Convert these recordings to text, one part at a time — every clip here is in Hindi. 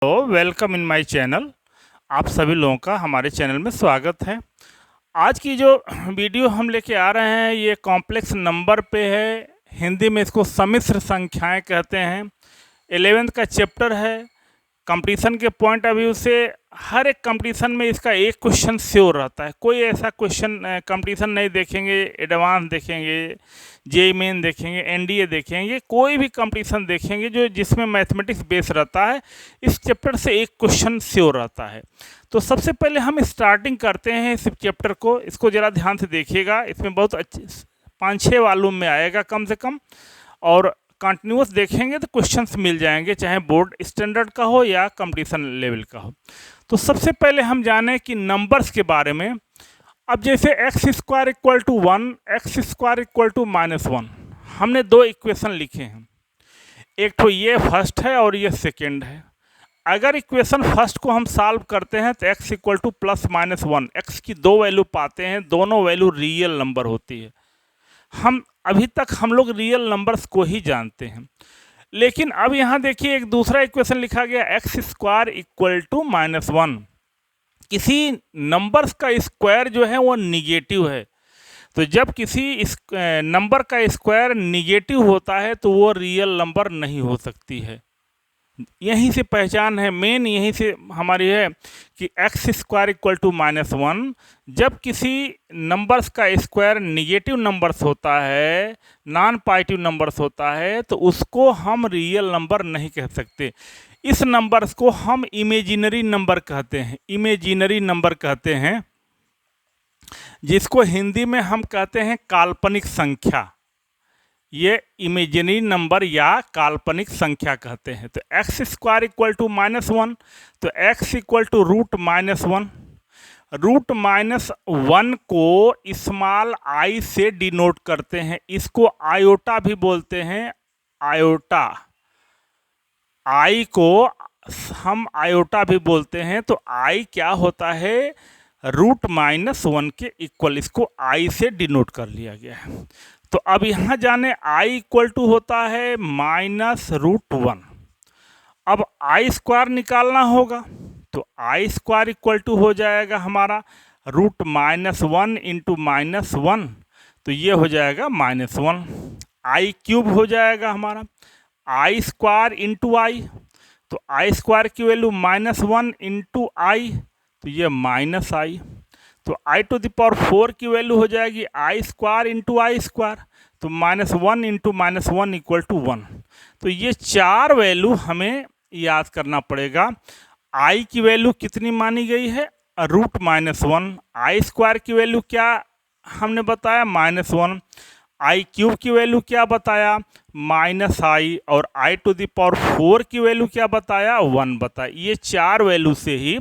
तो वेलकम इन माय चैनल। आप सभी लोगों का हमारे चैनल में स्वागत है। आज की जो वीडियो हम लेके आ रहे हैं ये कॉम्प्लेक्स नंबर पे है। हिंदी में इसको सम्मिश्र संख्याएं कहते हैं। 11th का चैप्टर है। कंपटीशन के पॉइंट ऑफ व्यू से हर एक कंपटीशन में इसका एक क्वेश्चन श्योर रहता है। कोई ऐसा क्वेश्चन कंपटीशन नहीं देखेंगे, एडवांस देखेंगे, जेई मेन देखेंगे, एनडीए देखेंगे, कोई भी कंपटीशन देखेंगे जो जिसमें मैथमेटिक्स बेस रहता है, इस चैप्टर से एक क्वेश्चन श्योर रहता है। तो सबसे पहले हम स्टार्टिंग करते हैं इस चैप्टर को। इसको ज़रा ध्यान से देखिएगा, इसमें बहुत अच्छे 5-6 वॉल्यूम में आएगा कम से कम, और कंटिन्यूस देखेंगे तो क्वेश्चंस मिल जाएंगे, चाहे बोर्ड स्टैंडर्ड का हो या कंपटीशन लेवल का हो। तो सबसे पहले हम जाने कि नंबर्स के बारे में। अब जैसे x square equal to 1, x square equal to -1, हमने दो इक्वेशन लिखे हैं। एक तो ये फर्स्ट है और ये सेकेंड है। अगर इक्वेशन फर्स्ट को हम सॉल्व करते हैं तो x इक्वल टू +-1, एक्स की दो वैल्यू पाते हैं, दोनों वैल्यू रियल नंबर होती है। हम अभी तक हम लोग रियल नंबर्स को ही जानते हैं, लेकिन अब यहाँ देखिए एक दूसरा इक्वेशन लिखा गया, एक्स स्क्वायर इक्वल टू -1। किसी नंबर्स का स्क्वायर जो है वो निगेटिव है। तो जब किसी नंबर का स्क्वायर निगेटिव होता है तो वो रियल नंबर नहीं हो सकती है। यहीं से पहचान है, मेन यहीं से हमारी है कि एक्स स्क्वायर इक्वल टू -1। जब किसी नंबर्स का स्क्वायर निगेटिव नंबर्स होता है, नॉन पॉजिटिव नंबर्स होता है, तो उसको हम रियल नंबर नहीं कह सकते। इस नंबर्स को हम इमेजिनरी नंबर कहते हैं, इमेजिनरी नंबर कहते हैं, जिसको हिंदी में हम कहते हैं काल्पनिक संख्या। ये इमेजिनरी नंबर या काल्पनिक संख्या कहते हैं। तो एक्स स्क्वायर इक्वल टू -1, तो एक्स इक्वल टू √-1। √-1 को स्मॉल आई से डिनोट करते हैं, इसको आयोटा भी बोलते हैं। आयोटा, आई को हम आयोटा भी बोलते हैं। तो आई क्या होता है, √-1 के इक्वल, इसको आई से डिनोट कर लिया गया है। तो अब यहाँ जाने i इक्वल टू होता है -√1। अब आई स्क्वायर निकालना होगा, तो आई स्क्वायर इक्वल टू हो जाएगा हमारा √-1 इंटू -1, तो ये हो जाएगा -1। आई क्यूब हो जाएगा हमारा, आई स्क्वायर इंटू आई, तो आई स्क्वायर की वैल्यू -1 इंटू आई, तो ये -i। तो i⁴ की वैल्यू हो जाएगी आई स्क्वायर इंटू आई स्क्वायर, तो -1 इंटू -1 इक्वल टू 1। तो ये चार वैल्यू हमें याद करना पड़ेगा। आई की वैल्यू कितनी मानी गई है, √-1। आई स्क्वायर की वैल्यू क्या हमने बताया, -1। आई क्यूब की वैल्यू क्या बताया, -i। और i⁴ की वैल्यू क्या बताया, 1 बताया। ये चार वैल्यू से ही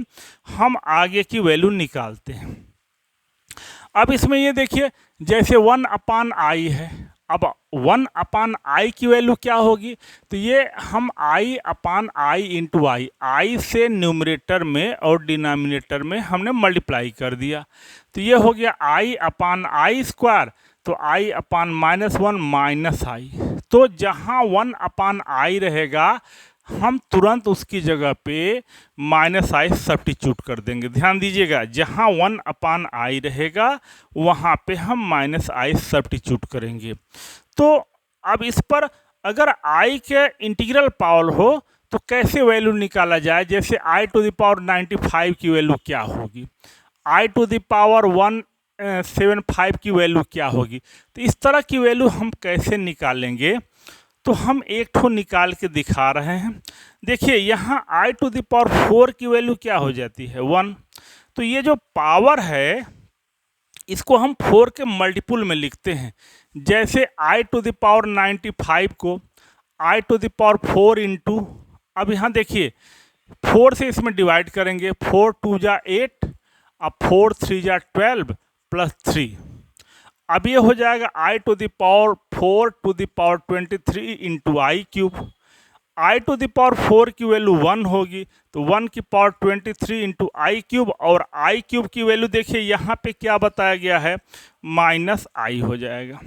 हम आगे की वैल्यू निकालते हैं। अब इसमें ये देखिए, जैसे 1/i है, अब 1/i की वैल्यू क्या होगी, तो ये हम i/i इंटू आई से न्यूमरेटर में और डिनोमिनेटर में हमने मल्टीप्लाई कर दिया, तो ये हो गया i/i स्क्वायर, तो i/-1 -i। तो जहाँ 1/i रहेगा हम तुरंत उसकी जगह पे -i सब्स्टिट्यूट कर देंगे। ध्यान दीजिएगा, जहाँ 1/i रहेगा वहाँ पे हम -i सब्स्टिट्यूट करेंगे। तो अब इस पर अगर i के इंटीग्रल पावर हो तो कैसे वैल्यू निकाला जाए, जैसे i⁴ की वैल्यू क्या होगी, i⁴175 की वैल्यू क्या होगी, तो इस तरह की वैल्यू हम कैसे निकालेंगे, तो हम एक ठो निकाल के दिखा रहे हैं। देखिए यहाँ i⁴ की वैल्यू क्या हो जाती है, 1। तो ये जो पावर है इसको हम 4 के मल्टीपुल में लिखते हैं। जैसे i⁴95 को i⁴ इंटू, अब यहाँ देखिए 4 से इसमें डिवाइड करेंगे, 4 2 जा 8, अब 4 3 जा 12 प्लस 3। अब ये हो जाएगा i⁴ into i cube. i⁴ की वैल्यू 1 होगी, तो 1 की पावर 23 इंटू आई क्यूब, और आई क्यूब की वैल्यू देखिए यहाँ पे क्या बताया गया है, -i हो जाएगा।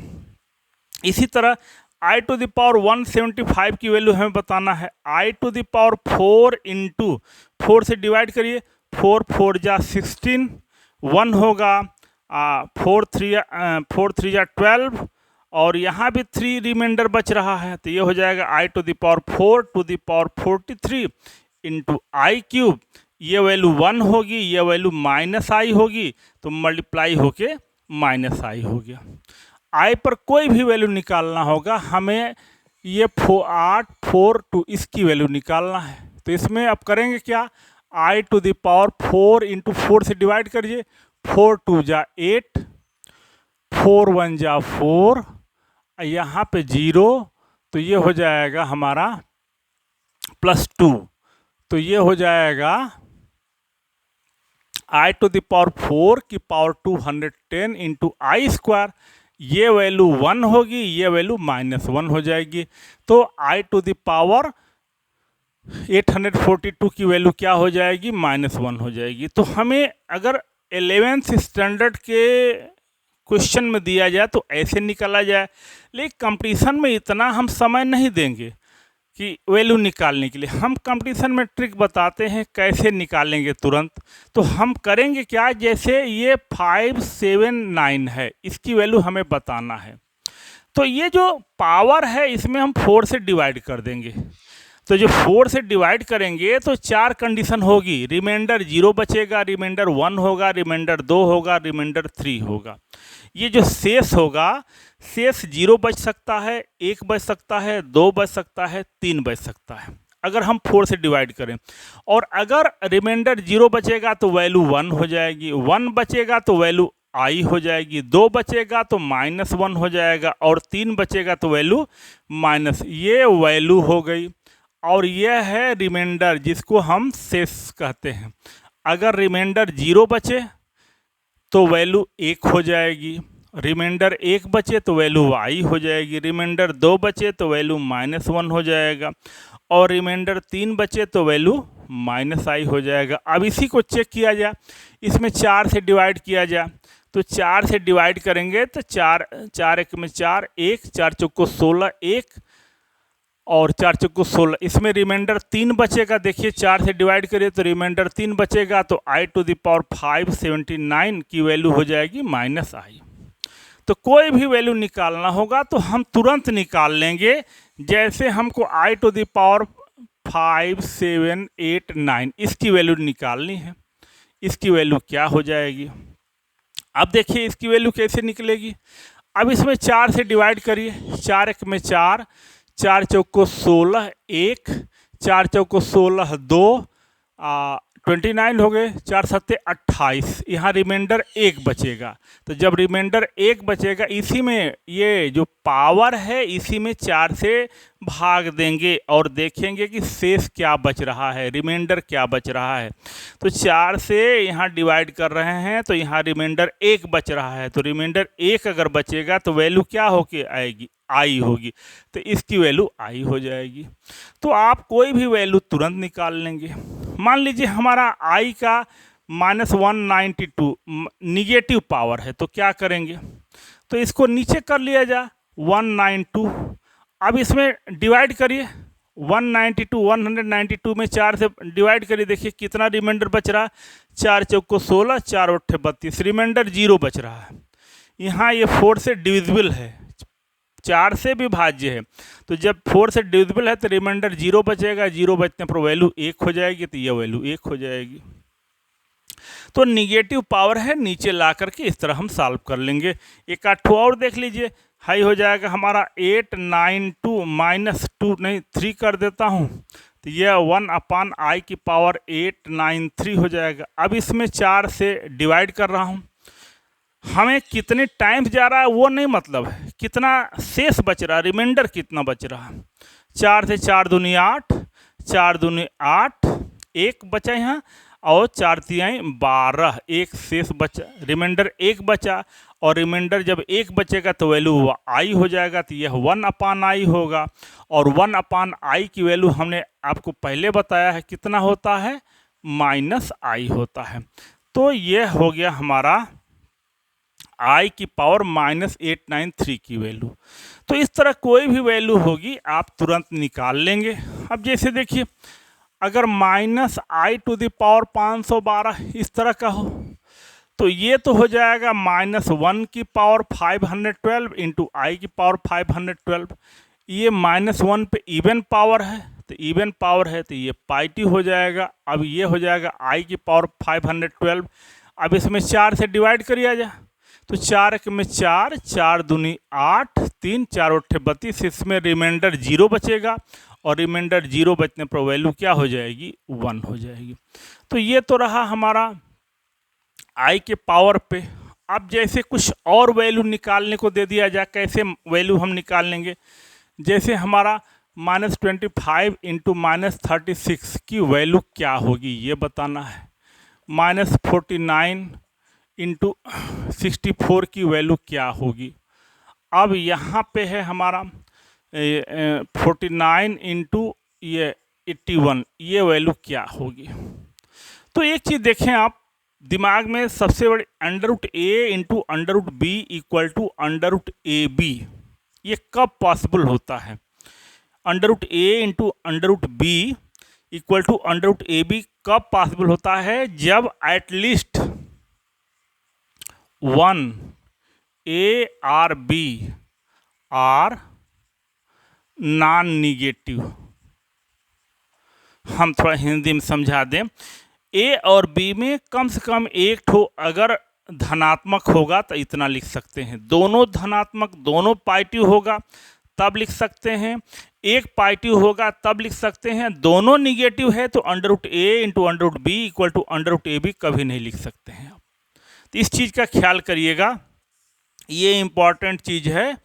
इसी तरह आई टू द पावर 175 की वैल्यू हमें बताना है। आई टू द पावर 4 इंटू 4 से डिवाइड करिए, 4 4 जा 16, 1 होगा, 4 3 जा 12, और यहाँ भी 3 रिमाइंडर बच रहा है, तो ये हो जाएगा i to the power 4 to the power 43 into i cube. ये वैल्यू 1 होगी, ये वैल्यू माइनस आई होगी, तो मल्टीप्लाई होके माइनस आई हो गया। आई पर कोई भी वैल्यू निकालना होगा हमें, ये 8 4 2 इसकी वैल्यू निकालना है। तो इसमें अब करेंगे क्या, आई टू द पावर 4 इंटू 4 से डिवाइड करिए, 4 2 जा 8, 4 1 जा 4, यहाँ पे 0, तो ये हो जाएगा हमारा +2, तो ये हो जाएगा आई टू द पावर 4 की पावर 210 इंटू आई स्क्वायर। ये वैल्यू 1 होगी, ये वैल्यू -1 हो जाएगी, तो आई टू द पावर 842 की वैल्यू क्या हो जाएगी, -1 हो जाएगी। तो हमें अगर 11th स्टैंडर्ड के क्वेश्चन में दिया जाए तो ऐसे निकाला जाए, लेकिन कंपटीशन में इतना हम समय नहीं देंगे कि वैल्यू निकालने के लिए। हम कंपटीशन में ट्रिक बताते हैं कैसे निकालेंगे तुरंत। तो हम करेंगे क्या, जैसे ये 579 है, इसकी वैल्यू हमें बताना है, तो ये जो पावर है इसमें हम 4 से डिवाइड कर देंगे। तो जो 4 से डिवाइड करेंगे तो 4 कंडीशन होगी, रिमाइंडर 0 बचेगा, रिमाइंडर 1 होगा, रिमाइंडर 2 होगा, रिमाइंडर 3 होगा। ये जो शेष होगा, शेष 0 बच सकता है, 1 बच सकता है, 2 बच सकता है, 3 बच सकता है अगर हम 4 से डिवाइड करें। और अगर रिमाइंडर 0 बचेगा तो वैल्यू 1 हो जाएगी, 1 बचेगा तो वैल्यू आई हो जाएगी, 2 बचेगा तो -1 हो जाएगा, और 3 बचेगा तो वैल्यू माइनस, ये वैल्यू हो गई। और यह है रिमाइंडर जिसको हम शेष कहते हैं। अगर रिमाइंडर 0 बचे तो वैल्यू 1 हो जाएगी, रिमाइंडर 1 बचे तो वैल्यू आई हो जाएगी, रिमाइंडर 2 बचे तो वैल्यू -1 हो जाएगा, और रिमाइंडर 3 बचे तो वैल्यू -i हो जाएगा। अब इसी को चेक किया जाए, इसमें 4 से डिवाइड किया जाए, तो 4 से डिवाइड करेंगे तो 4 4 1 में 4, 1 4 चौको 16, 1 और 4 चौको 16, इसमें रिमाइंडर 3 बचेगा। देखिए 4 से डिवाइड करिए तो रिमाइंडर 3 बचेगा, तो आई टू द पावर 579 की वैल्यू हो जाएगी -i। तो कोई भी वैल्यू निकालना होगा तो हम तुरंत निकाल लेंगे। जैसे हमको आई टू द पावर 5789 इसकी वैल्यू निकालनी है, इसकी वैल्यू क्या हो जाएगी। अब देखिए इसकी वैल्यू कैसे निकलेगी। अब इसमें 4 से डिवाइड करिए, 4 1 में 4, 4 चौको 16, 1 4 चौको 16, 2 29 हो गए, 4 7 28, यहाँ रिमाइंडर 1 बचेगा। तो जब रिमाइंडर 1 बचेगा, इसी में ये जो पावर है इसी में 4 से भाग देंगे और देखेंगे कि शेष क्या बच रहा है, रिमाइंडर क्या बच रहा है। तो 4 से यहाँ डिवाइड कर रहे हैं तो यहाँ रिमाइंडर 1 बच रहा है, तो रिमाइंडर 1 अगर बचेगा तो वैल्यू क्या होके आएगी, आई होगी, तो इसकी वैल्यू आई हो जाएगी। तो आप कोई भी वैल्यू तुरंत निकाल लेंगे। मान लीजिए हमारा आई का -192 निगेटिव पावर है, तो क्या करेंगे, तो इसको नीचे कर लिया जाए 192। अब इसमें डिवाइड करिए 192 में 4 से डिवाइड करिए, देखिए कितना रिमाइंडर बच रहा है, 4 चौको 16, 4 8 32, रिमाइंडर 0 बच रहा है। यहाँ ये 4 से डिविजिबल है, 4 से विभाज्य है, तो जब 4 से डिविजिबल है तो रिमाइंडर 0 बचेगा, 0 बचने पर वैल्यू 1 हो जाएगी, तो ये वैल्यू 1 हो जाएगी। तो निगेटिव पावर है, नीचे ला करके इस तरह हम सॉल्व कर लेंगे। एक आठ और देख लीजिए, हाई हो जाएगा हमारा 892 -2 नहीं 3 कर देता हूँ, तो यह 1/i की पावर 893 हो जाएगा। अब इसमें 4 से डिवाइड कर रहा हूँ, हमें कितने टाइम्स जा रहा है वो नहीं मतलब है, कितना शेष बच रहा है, रिमाइंडर कितना बच रहा है। 4 से 4 दूनी 8, 4 दूनी 8, 1 बचा यहाँ, और 4 तिहाई 12, 1 शेष बचा, रिमाइंडर 1 बचा, और रिमाइंडर जब 1 बचेगा तो वैल्यू आई हो जाएगा, तो यह 1/i होगा। और 1/i की वैल्यू हमने आपको पहले बताया है कितना होता है, -i होता है। तो यह हो गया हमारा आई की पावर -893 की वैल्यू। तो इस तरह कोई भी वैल्यू होगी आप तुरंत निकाल लेंगे। अब जैसे देखिए, अगर -i⁻² 512 इस तरह का हो तो ये तो हो जाएगा -1 की पावर 512 इंटू आई की पावर 512। ये -1 पे इवन पावर है, तो इवन पावर है तो ये पाई हो जाएगा। अब ये हो जाएगा आई की पावर 512। अब इसमें 4 से डिवाइड करिए जाए तो 4 1 में 4, 4 दूनी 8, 3 4 8 32, इसमें रिमाइंडर 0 बचेगा और रिमाइंडर 0 बचने पर वैल्यू क्या हो जाएगी, 1 हो जाएगी। तो ये तो रहा हमारा आई के पावर पे। अब जैसे कुछ और वैल्यू निकालने को दे दिया जाए, कैसे वैल्यू हम निकाल लेंगे, जैसे हमारा -25 इंटू -36 की वैल्यू क्या होगी ये बताना है। -49 इंटू 64 की वैल्यू क्या होगी। अब यहाँ पे है हमारा 49 इंटू ये 81, ये वैल्यू क्या होगी। तो एक चीज़ देखें आप दिमाग में, सबसे बड़ी √a into √b equal to √ab, ये कब पॉसिबल होता है। √a into √b equal to √ab कब पॉसिबल होता है, जब एटलीस्ट 1 a और b आर नॉन निगेटिव। हम थोड़ा हिंदी में समझा दें, ए और बी में कम से कम एक ठो अगर धनात्मक होगा तो इतना लिख सकते हैं, दोनों धनात्मक दोनों पॉजिटिव होगा तब लिख सकते हैं, एक पॉजिटिव होगा तब लिख सकते हैं, दोनों निगेटिव है तो √a into √b equal to √ab कभी नहीं लिख सकते हैं। तो इस चीज़ का ख्याल करिएगा, ये इम्पॉर्टेंट चीज़ है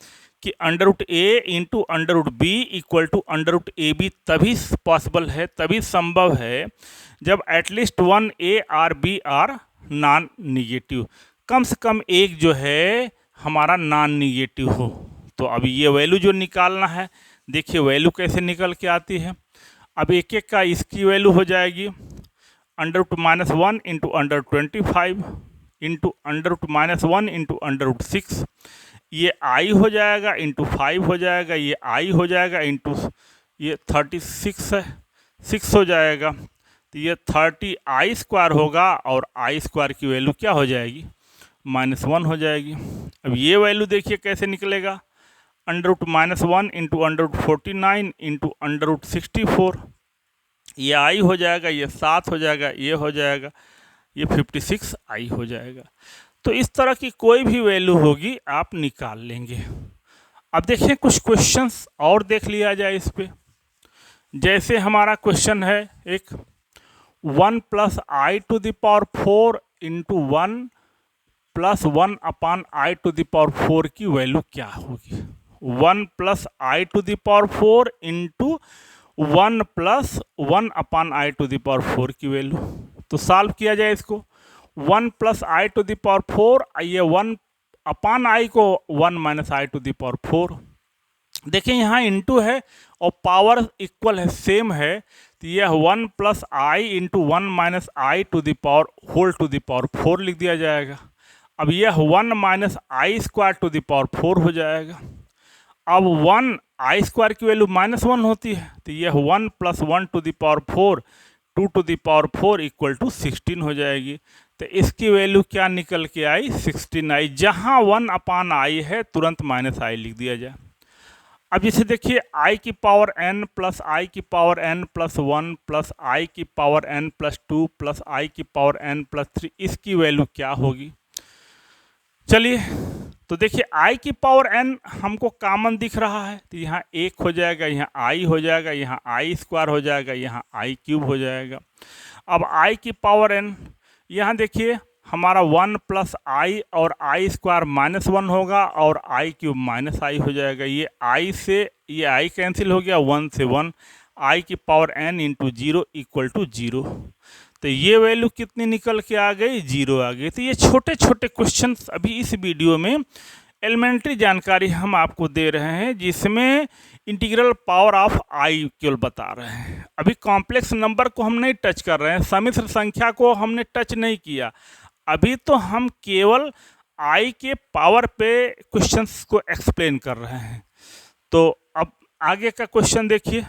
कि √a into √b equal to √ab तभी पॉसिबल है, तभी संभव है जब एटलीस्ट 1 a और b आर नॉन निगेटिव, कम से कम एक जो है हमारा नॉन निगेटिव हो। तो अब ये वैल्यू जो निकालना है, देखिए वैल्यू कैसे निकल के आती है। अब एक एक का इसकी वैल्यू हो जाएगी √-1 इंटू √25 इंटू √-1 इंटू √6, ये आई हो जाएगा इंटू 5 हो जाएगा, ये आई हो जाएगा इंटू ये 36 है 6 हो जाएगा, तो ये 30i² होगा और i² की वैल्यू क्या हो जाएगी, -1 हो जाएगी। अब ये वैल्यू देखिए कैसे निकलेगा, √-1 इंटू √49 इंटू √64, ये आई हो जाएगा, ये 7 हो जाएगा, ये हो जाएगा, ये 56i हो जाएगा। तो इस तरह की कोई भी वैल्यू होगी आप निकाल लेंगे। अब देखें कुछ क्वेश्चंस और देख लिया जाए इस पे। जैसे हमारा क्वेश्चन है एक 1 + i⁴ इंटू 1 + 1 / i⁴ की वैल्यू क्या होगी। 1 + i⁴ इंटू 1 + 1 / i⁴ की वैल्यू। तो सॉल्व किया जाए इसको, 1 + i⁴, ये 1 अपान आई को 1 - i⁴। देखिए यहाँ इंटू है और पावर इक्वल है, सेम है, तो यह 1 + i इंटू 1 - i⁴ लिख दिया जाएगा। अब यह 1 - i² हो जाएगा। अब 1 i² की वैल्यू -1 होती है, तो यह 1 + 1⁴ 2⁴ इक्वल टू 16 हो जाएगी। तो इसकी वैल्यू क्या निकल के आई, 16 आई। जहाँ 1 अपान i है तुरंत -i लिख दिया जाए। अब जैसे देखिए i की पावर n प्लस i की power n plus 1 plus i की power n plus 2 plus i की पावर n प्लस 3, इसकी वैल्यू क्या होगी। चलिए तो देखिए i की पावर n हमको कॉमन दिख रहा है, तो यहाँ 1 हो जाएगा, यहाँ i हो जाएगा, यहाँ i² हो जाएगा, यहाँ i³ हो जाएगा। अब i की पावर n यहाँ देखिए हमारा 1 + i और i² -1 होगा और i³ -i हो जाएगा। ये i से ये i कैंसिल हो गया, 1 से 1, i की power n into 0 equal to 0। तो ये वैल्यू कितनी निकल के आ गई, 0 आ गई। तो ये छोटे छोटे क्वेश्चंस अभी इस वीडियो में एलिमेंट्री जानकारी हम आपको दे रहे हैं, जिसमें इंटीग्रल पावर ऑफ i केवल बता रहे हैं। अभी कॉम्प्लेक्स नंबर को हम नहीं टच कर रहे हैं, सम्मिश्र संख्या को हमने टच नहीं किया। अभी तो हम केवल आई के पावर पे क्वेश्चंस को एक्सप्लेन कर रहे हैं। तो अब आगे का क्वेश्चन देखिए।